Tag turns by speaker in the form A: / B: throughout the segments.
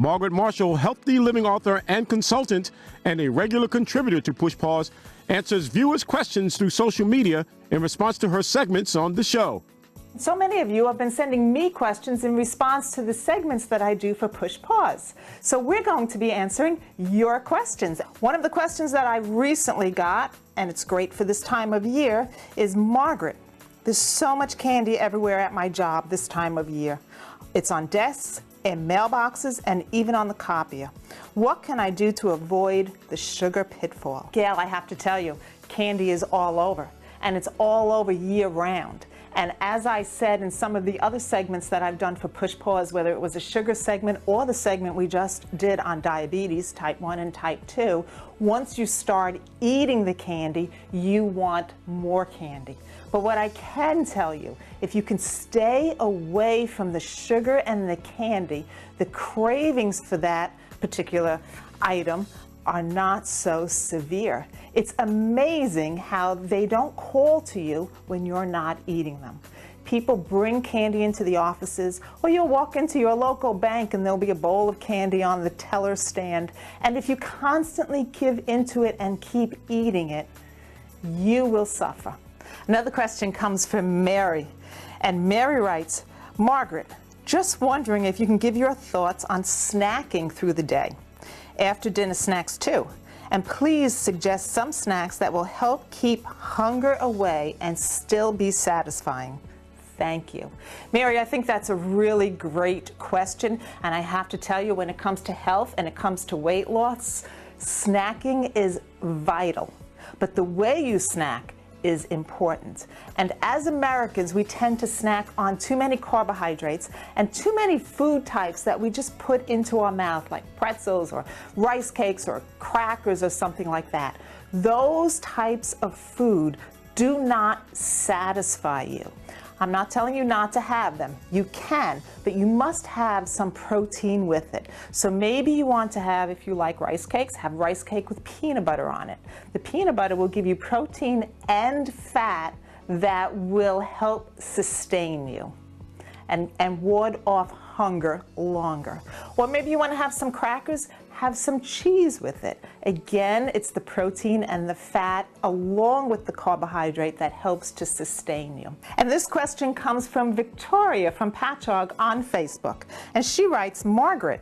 A: Margaret Marshall, healthy living author and consultant, and a regular contributor to Push Pause, answers viewers' questions through social media in response to her segments on the show.
B: So many of you have been sending me questions in response to the segments that I do for Push Pause. So we're going to be answering your questions. One of the questions that I recently got, and it's great for this time of year, is, Margaret, there's so much candy everywhere at my job this time of year. It's on desks, in mailboxes, and even on the copier. What can I do to avoid the sugar pitfall? Gail, I have to tell you, candy is all over, and it's all over year round. And as I said in some of the other segments that I've done for Push Pause, whether it was a sugar segment or the segment we just did on diabetes, type 1 and type 2, once you start eating the candy, you want more candy. But what I can tell you, if you can stay away from the sugar and the candy, the cravings for that particular item are not so severe. It's amazing how they don't call to you when you're not eating them. People bring candy into the offices, or you'll walk into your local bank and there'll be a bowl of candy on the teller stand. And if you constantly give into it and keep eating it, you will suffer. Another question comes from Mary, and Mary writes, Margaret, just wondering if you can give your thoughts on snacking through the day. After dinner snacks too. And please suggest some snacks that will help keep hunger away and still be satisfying. Thank you. Mary, I think that's a really great question. And I have to tell you, when it comes to health and it comes to weight loss, snacking is vital. But the way you snack is important. And as Americans, we tend to snack on too many carbohydrates and too many food types that we just put into our mouth, like pretzels or rice cakes or crackers or something like that. Those types of food do not satisfy you. I'm not telling you not to have them. You can, but you must have some protein with it. So maybe you want to have, if you like rice cakes, have rice cake with peanut butter on it. The peanut butter will give you protein and fat that will help sustain you and ward off hunger longer. Or maybe you want to have some crackers, have some cheese with it. Again, it's the protein and the fat along with the carbohydrate that helps to sustain you. And this question comes from Victoria from Patchogue on Facebook. And she writes, Margaret,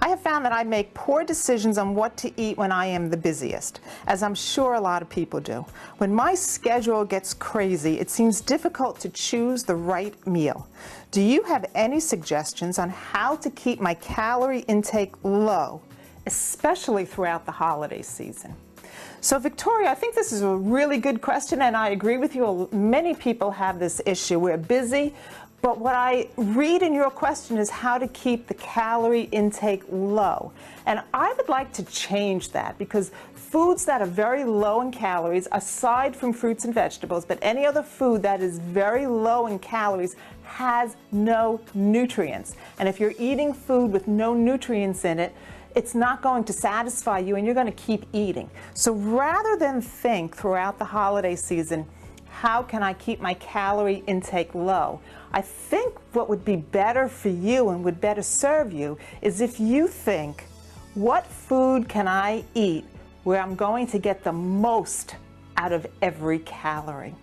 B: I have found that I make poor decisions on what to eat when I am the busiest, as I'm sure a lot of people do. When my schedule gets crazy, it seems difficult to choose the right meal. Do you have any suggestions on how to keep my calorie intake low, especially throughout the holiday season? So Victoria, I think this is a really good question, and I agree with you. Many people have this issue. We're busy. But what I read in your question is how to keep the calorie intake low. And I would like to change that, because foods that are very low in calories, aside from fruits and vegetables, but any other food that is very low in calories has no nutrients. And if you're eating food with no nutrients in it, it's not going to satisfy you and you're going to keep eating. So rather than think throughout the holiday season, how can I keep my calorie intake low? I think what would be better for you and would better serve you is if you think, what food can I eat where I'm going to get the most out of every calorie?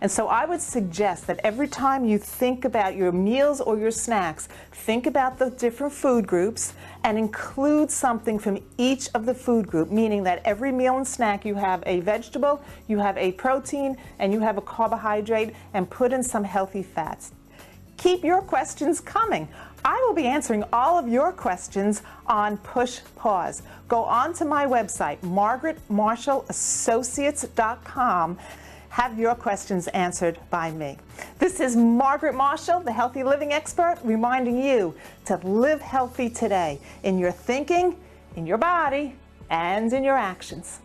B: And so I would suggest that every time you think about your meals or your snacks, think about the different food groups and include something from each of the food group, meaning that every meal and snack you have a vegetable, you have a protein, and you have a carbohydrate, and put in some healthy fats. Keep your questions coming. I will be answering all of your questions on Push Pause. Go on to my website, margaretmarshallassociates.com. Have your questions answered by me. This is Margaret Marshall, the Healthy Living Expert, reminding you to live healthy today in your thinking, in your body, and in your actions.